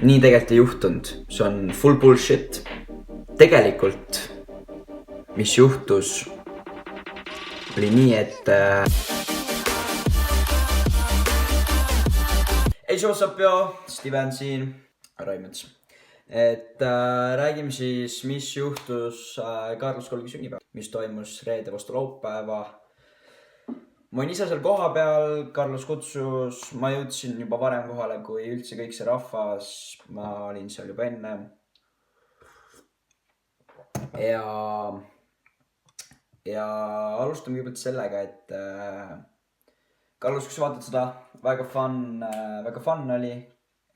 nii tegelikult ei juhtunud, see on full bullshit. Tegelikult, mis juhtus, oli nii, et Hey, what's up, yo? Steven siin, Raimets. Et räägime siis, mis juhtus Carlos Kolgi sünnipäev, mis toimus reede vastu laupäeva. Ma olin ise seal koha peal, Carlos kutsus, ma jõudsin juba varem kohale, kui üldse kõik see rahvas, ma olin seal juba enne. Ja alustame kõigepealt sellega, et Carlos, kui sa vaatad seda, väga fun oli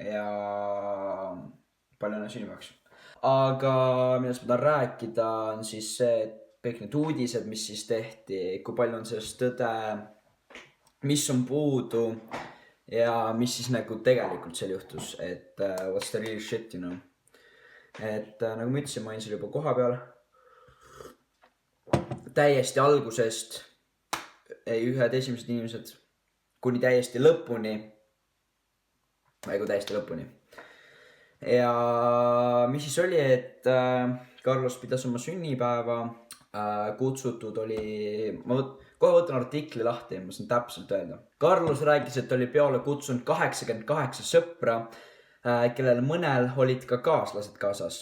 ja palju õnne sünnipäevaks. Aga millest ma tahan rääkida on siis see, et kõik need uudised, mis siis tehti, kui palju on sellest tõde, mis on puudu ja mis siis nagu tegelikult seal juhtus, et what's the real shit, you know. Et nagu ma ütlesin, ma olin seal juba koha peal. Täiesti algusest, ühed esimesed inimesed, kuni täiesti lõpuni. Ja mis siis oli, et Carlos pidas oma sünnipäeva, kutsutud oli, ma kohe võtan artikli lahti ja ma saan täpselt öelda. Carlos rääkis, et oli peole kutsunud 88 sõpra, kellel mõnel olid ka kaaslased kaasas.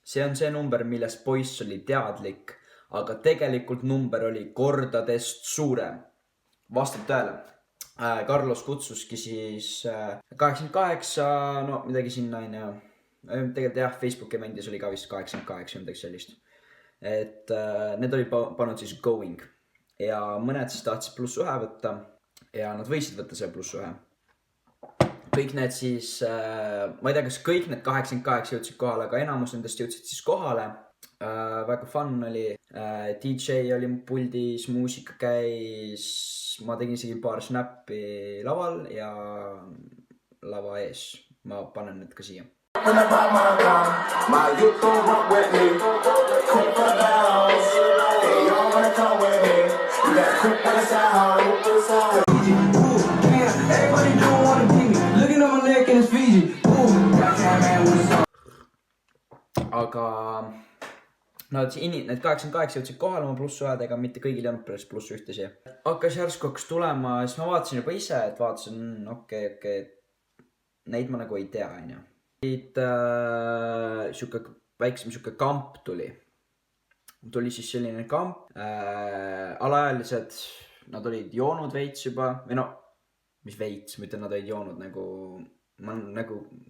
See on see number, millest poiss oli teadlik, aga tegelikult number oli kordadest suurem. Vastab tõele. Carlos kutsuski siis 88, no midagi sinna on ja tegelikult jah, Facebooki event'is oli ka vist 88 midagi sellist. Et need oli pannud siis going ja mõned siis tahtsid +1 võtta ja nad võisid võtta see +1. Kõik need siis, ma ei tea, kas kõik need 88 jõudsid kohale, aga enamus nendest jõudsid siis kohale. Väga fun oli, DJ oli puldis, muusika käis, ma tegin isegi paar snappi laval ja lava ees, ma panen need ka siia. Aga need 88 jõudsid kohale oma +1-dega, mitte kõigil ei olnud päris +1 siia. Hakkas järsku tulema, siis ma vaatasin juba ise, et vaatasin, okei, neid ma nagu ei tea, on ju. Väiksem siuke kamp tuli. Tuli siis selline kamp, alaealised, nad olid joonud veits juba, või no, mis veits, ma ütlen, nad olid joonud nagu,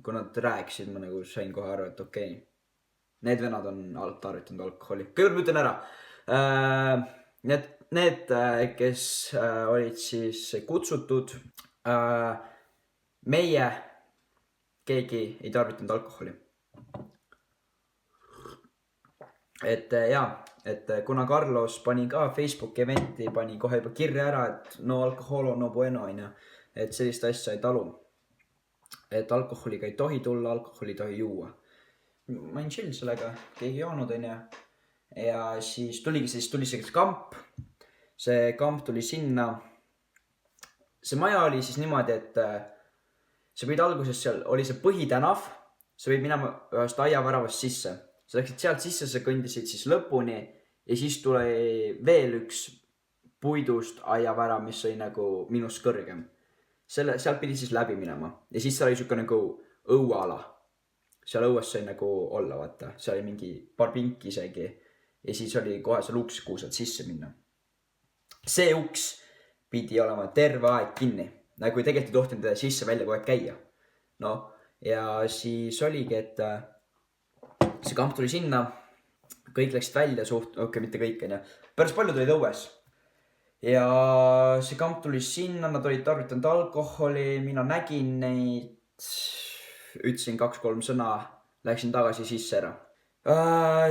kui nad rääkisid, ma nagu sain kohe aru, et okei. Need venad on tarvitanud alkoholi. Kõigepealt ma ütlen ära. Need, kes olid siis kutsutud, meie keegi ei tarvitanud alkoholi. Et kuna Carlos pani ka Facebooki event'i, pani kohe juba kirja ära, et no alkoholo, no bueno, et sellist asja ei talu. Et alkoholiga ei tohi tulla, alkoholi ei tohi juua. Ma olin chill sellega, keegi joonud on ja siis tuli see kamp. See kamp tuli sinna. See maja oli siis niimoodi, et sa võid alguses seal, oli see põhitänav, sa võid minema ühest aiaväravast sisse. Sa läksid sealt sisse, sa kõndisid siis lõpuni ja siis tuli veel üks puidust aiavärav, mis oli nagu minust kõrgem. Sealt pidi siis läbi minema ja siis seal oli siuke nagu õuala. Seal õues sai nagu olla, vaata. Seal oli mingi paar pinki isegi ja siis oli kohe seal uks, kuhu saad sisse minna. See uks pidi olema terve aeg kinni. Nagu tegelikult ei tohtinud sisse välja kogu aeg käia. No, ja siis oligi, et see kamp tuli sinna, kõik läksid välja mitte kõik, on ju. Päris paljud olid õues. Ja see kamp tuli sinna, nad olid tarvitanud alkoholi, mina nägin neid, ütlesin 2-3 sõna, läksin tagasi sisse ära.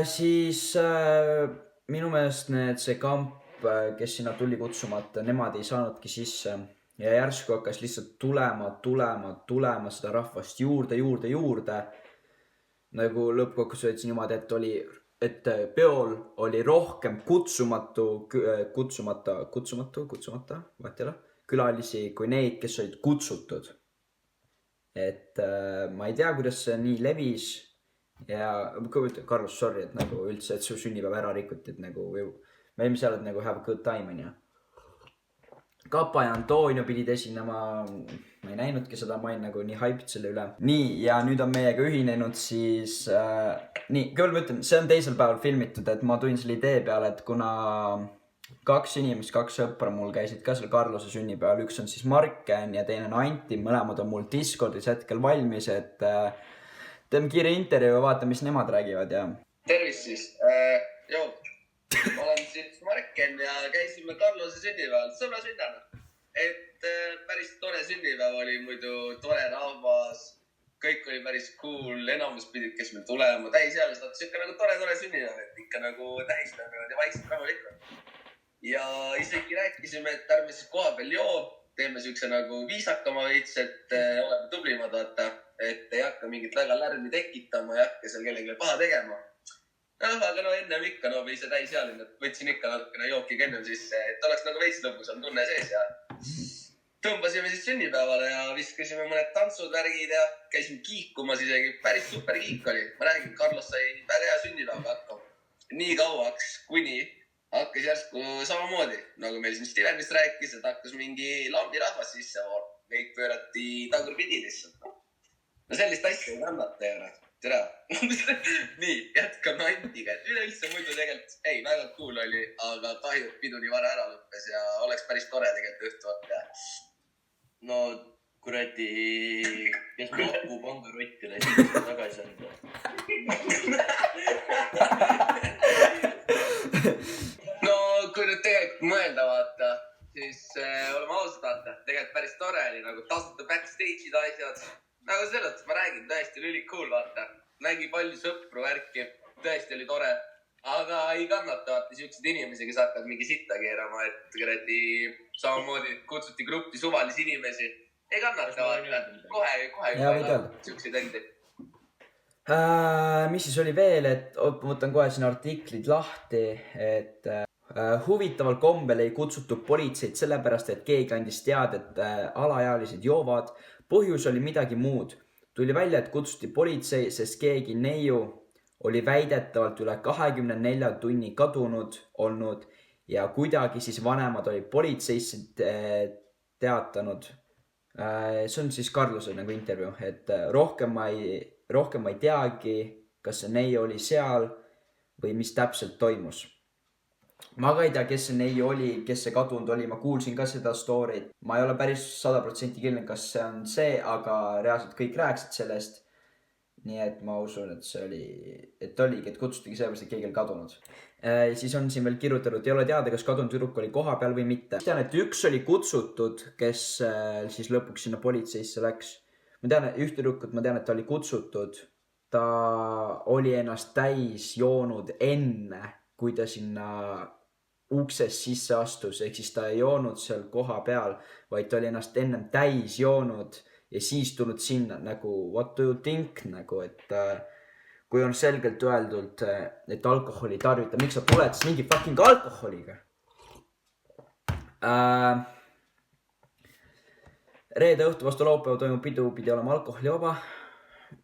Siis minu meelest see kamp, kes sinna tuli kutsumata, nemad ei saanudki sisse. Ja järsku hakkas lihtsalt tulema seda rahvast juurde. Nagu lõppkokkuvõttes ütlesin niimoodi, et peol oli rohkem kutsumata, külalisi kui neid, kes olid kutsutud. et ma ei tea, kuidas see nii levis ja Carlos, sorry, et nagu üldse, et su sünnipäev ära rikuti, et nagu me olime seal, et nagu have a good time onju. Kapa ja Antonio pidid esinema, ma ei näinudki seda, ma olin nagu nii hyped selle üle. Nii, ja nüüd on meiega ühinenud siis nii, küll ma ütlen, see on teisel päeval filmitud, et ma tulin selle idee peale, et kuna kaks inimest, kaks sõpra mul käisid ka seal Carlose sünnipäeval, üks on siis Marken ja teine on Anti, mõlemad on mul Discordis hetkel valmis, et teeme kiire intervjuu ja vaatame, mis nemad räägivad ja. Tervist siis, joo, ma olen siis Marken ja käisime Carlose sünnipäeval, sõbra sünnana. Et päris tore sünnipäev oli muidu, tore rahvas, kõik oli päris cool, enamus pidid, kes meil tulema, täisealised, vaata siuke nagu tore sünnina, et ikka nagu tähistame ja vaikselt rahulikult. Ja isegi rääkisime, et ärme siis koha peal joo, teeme siukse nagu viisakama veits, et oleme tublimad, vaata, et ei hakka mingit väga lärmi tekitama, ei hakka seal kellelegi paha tegema. Aga no ennem ikka, no või ise täisealine, et võtsin ikka natukene jookiga ennem sisse, et oleks nagu veits lõbus on tunne sees ja tõmbasime siis sünnipäevale ja viskasime mõned tantsud, värgid ja käisime kiikumas isegi. Päris super kiik oli. Ma räägin, Carlos sai väga hea sünnipäeva hakkama. Nii kauaks, kuni hakkas järsku samamoodi, nagu meil siin Stilemist rääkis, et hakkas mingi lammirahvas sisse. Kõik pöörati tagurpidi lihtsalt. No sellist asja ei kannata ja tere. Nii, jätkame Antiga. Üleüldse muidu tegelikult, ei, väga cool oli, aga kahju, et pidu nii vara ära lõppes ja oleks päris tore tegelikult õhtu võtta. No kuradi, kes me Aku pangarotti läsid tagasi anda. No kui nüüd tegelikult mõelda vaata, siis oleme ausad vaata, tegelikult päris tore oli nagu tasuta backstage'id asjad. Nagu sellest ma räägin, tõesti oli cool vaata. Nägi palju sõpru värki, tõesti oli tore. Aga ei kannata vaata siuksed inimesi, kes hakkavad mingi sitta keerama, et kuradi samamoodi kutsuti gruppi suvalisi inimesi. Ei kannata vaata, kohe siukseid endi. Mis siis oli veel, et ma võtan kohe siin artiklid lahti, et huvitaval kombel ei kutsutud politseid sellepärast, et keegi andis teada, et alaealised joovad. Põhjus oli midagi muud. Tuli välja, et kutsuti politsei, sest keegi neiu oli väidetavalt üle 24 tunni kadunud olnud ja kuidagi siis vanemad olid politseisse teatanud. See on siis Carlose nagu intervjuu, et rohkem ma ei teagi, kas see neiu oli seal või mis täpselt toimus. Ma ka ei tea, kes see neiu oli, kes see kadunud oli, ma kuulsin ka seda story't. Ma ei ole päris 100% kindel, kas see on see, aga reaalselt kõik rääkisid sellest. Nii et ma usun, et see oli, et kutsutigi sellepärast, et keegi oli kadunud. Siis on siin veel kirjutatud, ei ole teada, kas kadunud tüdruk oli koha peal või mitte. Tean, et üks oli kutsutud, kes siis lõpuks sinna politseisse läks. Ma tean, et üht tüdrukut ma tean, et ta oli kutsutud. Ta oli ennast täis joonud enne, kui ta sinna uksest sisse astus, ehk siis ta ei joonud seal koha peal, vaid ta oli ennast ennem täis joonud ja siis tulnud sinna nagu what do you think, nagu, et kui on selgelt öeldult, et alkoholi tarvita, miks sa tuled siis mingi fucking alkoholiga? Reede õhtu vastu laupäeva toimub pidu, pidi olema alkoholivaba.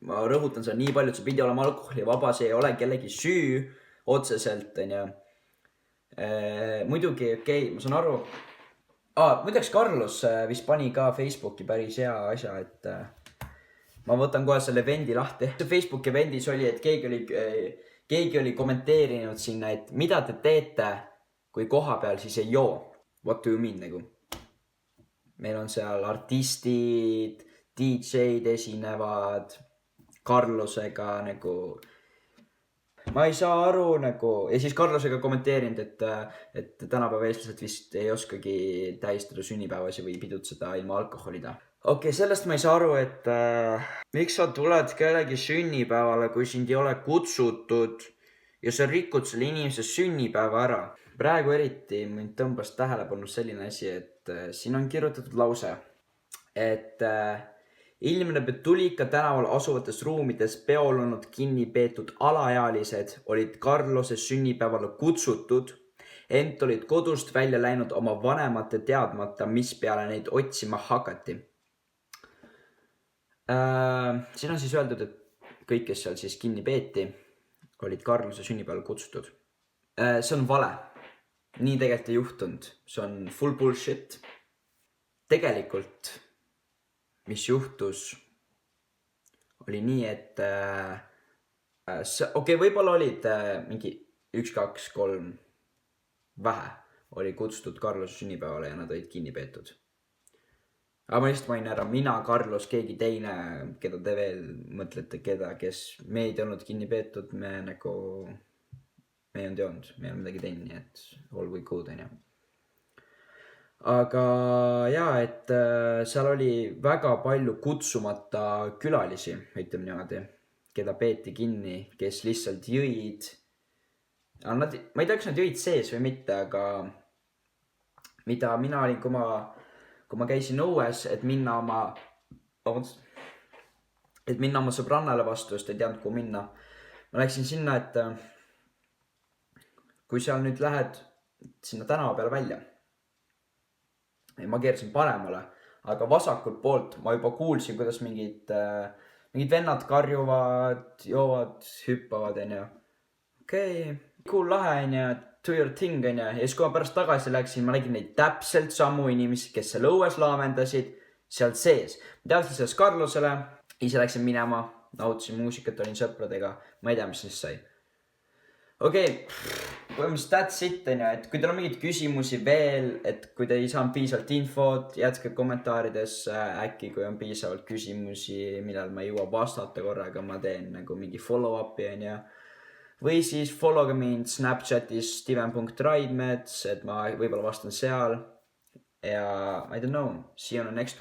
Ma rõhutan seda nii palju, et see pidi olema alkoholivaba, see ei ole kellegi süü otseselt, on ju. Muidugi, okei, ma saan aru. Muideks Carlos vist pani ka Facebooki päris hea asja, et ma võtan kohe selle eventi lahti. Facebooki eventis oli, et keegi oli kommenteerinud sinna, et mida te teete, kui koha peal siis ei joo. What do you mean, nagu? Meil on seal artistid, DJ-d esinevad, Carlosega nagu... Ma ei saa aru nagu, ja siis Carlosega kommenteerinud, et tänapäeva eestlased vist ei oskagi tähistada sünnipäevasi või pidutseda ilma alkoholida. Okei, sellest ma ei saa aru, et miks sa tuled kellegi sünnipäevale, kui sind ei ole kutsutud ja sa rikud selle inimese sünnipäeva ära. Praegu eriti mind tõmbas tähelepanu selline asi, et siin on kirjutatud lause, et... Ilmneb, et Tulika tänaval asuvates ruumides peol olnud kinni peetud alaealised olid Carlose sünnipäevale kutsutud, ent olid kodust välja läinud oma vanemate teadmata, mis peale neid otsima hakati. Siin on siis öeldud, et kõik, kes seal siis kinni peeti, olid Carlose sünnipäeval kutsutud. See on vale. Nii tegelikult ei juhtunud. See on full bullshit. Tegelikult, mis juhtus, oli nii, et okei, võib-olla olid mingi 1, 2, 3 vähe oli kutsutud Carlose sünnipäevale ja nad olid kinni peetud. Aga ma lihtsalt mainin ära, mina, Carlos, keegi teine, keda te veel mõtlete, kes meid ei olnud kinni peetud, me ei olnud, me ei olnud midagi teinud, nii et all we good, on ju. Aga jaa, et seal oli väga palju kutsumata külalisi, ütleme niimoodi, keda peeti kinni, kes lihtsalt jõid. Ma ei tea, kas nad jõid sees või mitte, aga mida mina olin, kui ma käisin õues, et minna oma sõbrannale vastu, sest ei teadnud, kuhu minna. Ma läksin sinna, et kui seal nüüd lähed sinna tänava peale välja, ma keerasin paremale, aga vasakult poolt ma juba kuulsin, kuidas mingid vennad karjuvad, joovad, hüppavad, on ju. Okei, cool, lahe, on ju, do your thing, on ju. Ja siis, kui ma pärast tagasi läksin, ma nägin neid täpselt samu inimesi, kes seal õues laamendasid, seal sees. Ma teadsin sellest Carlosele, ise läksin minema, nautisin muusikat, olin sõpradega, ma ei tea, mis neist sai. Okei, põhimõtteliselt that's it, on ju, et kui teil on mingeid küsimusi veel, et kui te ei saanud piisavalt infot, jätke kommentaarides, äkki kui on piisavalt küsimusi, millal ma ei jõua vastata korraga, ma teen nagu mingi follow-up'i, on ju. Või siis followge mind Snapchatis steven.raidmets, et ma võib-olla vastan seal. Ja I don't know, see you on the next one.